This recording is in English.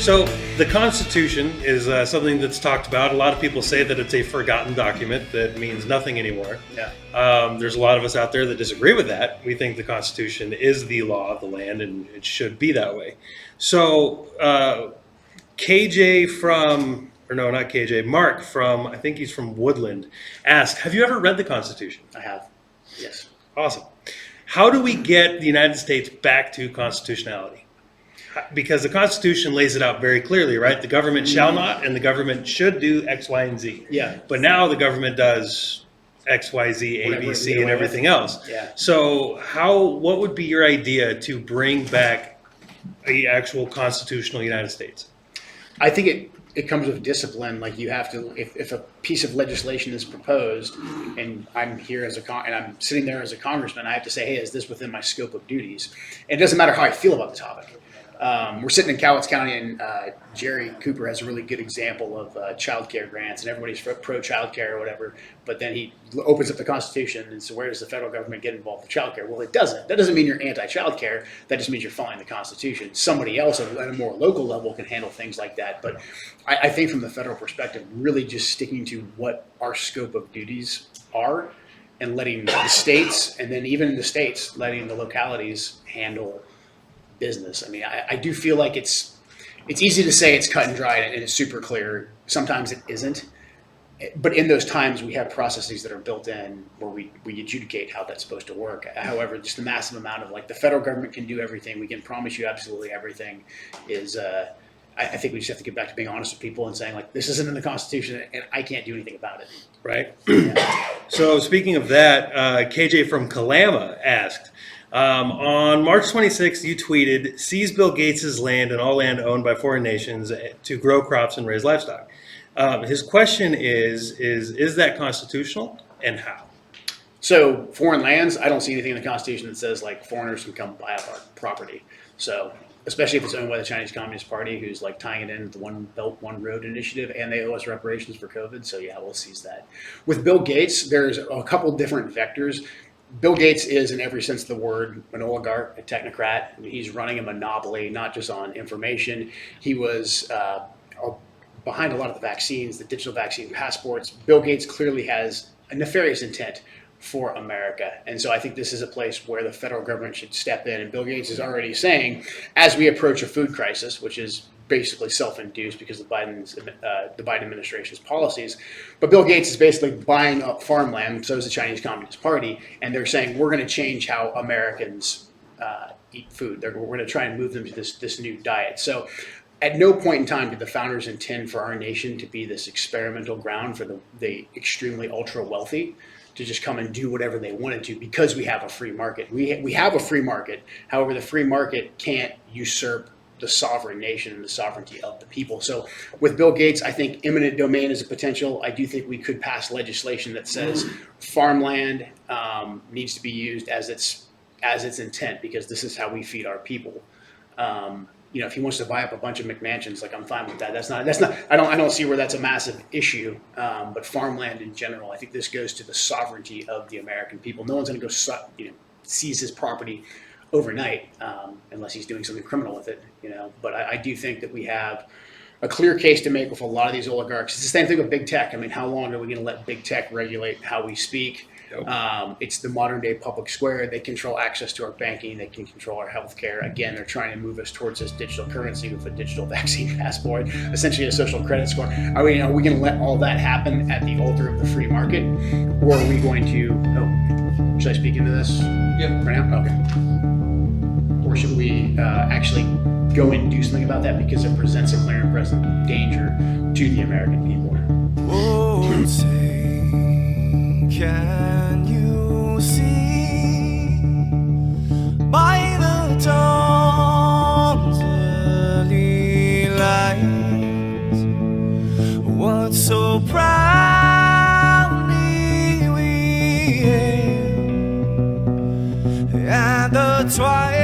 So the Constitution is something that's talked about. A lot of people say that it's a forgotten document that means nothing anymore. Yeah. There's a lot of us out there that disagree with that. We think the Constitution is the law of the land, and it should be that way. So KJ from, or no, not KJ, Mark from, I think he's from Woodland, asked, have you ever read the Constitution? I have. Yes. Awesome. How do we get the United States back to constitutionality? Because the Constitution lays it out very clearly, right? The government shall not, and the government should do X, Y, and Z. Yeah. But now the government does X, Y, Z, A, B, C, and everything else. Yeah. So what would be your idea to bring back the actual constitutional United States? I think it comes with discipline. Like you have to, if a piece of legislation is proposed, and I'm here and I'm sitting there as a congressman, I have to say, hey, is this within my scope of duties? And it doesn't matter how I feel about the topic. We're sitting in Cowlitz County, and Jerry Cooper has a really good example of child care grants, and everybody's pro child care or whatever. But then he opens up the Constitution and so where does the federal government get involved with child care? Well, it doesn't. That doesn't mean you're anti-child care. That just means you're following the Constitution. Somebody else at a more local level can handle things like that. But I think from the federal perspective, really just sticking to what our scope of duties are and letting the states, and then even the states, letting the localities handle business. I mean, I do feel like it's easy to say it's cut and dried and it's super clear. Sometimes it isn't. But in those times, we have processes that are built in where we adjudicate how that's supposed to work. However, just the massive amount of, like, the federal government can do everything. We can promise you absolutely everything is, I think we just have to get back to being honest with people and saying, like, this isn't in the Constitution and I can't do anything about it. Right. So speaking of that, KJ from Kalama asked, on March 26th, you tweeted, seize Bill Gates' land and all land owned by foreign nations to grow crops and raise livestock. His question is that constitutional, and how? So foreign lands, I don't see anything in the Constitution that says, like, foreigners can come buy up our property. So especially if it's owned by the Chinese Communist Party, who's, like, tying it in with the One Belt, One Road initiative, and they owe us reparations for COVID. So yeah, we'll seize that. With Bill Gates, there's a couple different vectors. Bill Gates is, in every sense of the word, an oligarch, a technocrat. I mean, he's running a monopoly, not just on information. He was behind a lot of the vaccines, the digital vaccine passports. Bill Gates clearly has a nefarious intent for America. And so I think this is a place where the federal government should step in. And Bill Gates is already saying, as we approach a food crisis, which is basically self-induced because of the Biden administration's policies. But Bill Gates is basically buying up farmland, so is the Chinese Communist Party, and they're saying we're going to change how Americans eat food. We're going to try and move them to this new diet. So at no point in time did the founders intend for our nation to be this experimental ground for the extremely ultra-wealthy to just come and do whatever they wanted to because we have a free market. We have a free market. However, the free market can't usurp the sovereign nation and the sovereignty of the people. So with Bill Gates, I think eminent domain is a potential. I do think we could pass legislation that says farmland needs to be used as its intent, because this is how we feed our people. If he wants to buy up a bunch of McMansions, like, I'm fine with that. That's not. I don't see where that's a massive issue. But farmland in general, I think this goes to the sovereignty of the American people. No one's going to go seize his property overnight, unless he's doing something criminal with it, But I do think that we have a clear case to make with a lot of these oligarchs. It's the same thing with big tech. I mean, how long are we going to let big tech regulate how we speak? Yep. It's the modern day public square. They control access to our banking. They can control our healthcare. Again, they're trying to move us towards this digital currency with a digital vaccine passport, essentially a social credit score. Are we going to let all that happen at the altar of the free market, or are we going to? Should I speak into this? Yep. Right now? Okay. Or should we actually go and do something about that because it presents a clear and present danger to the American people? Oh, say, can you see by the dawn's early light what so proudly we hailed at the twilight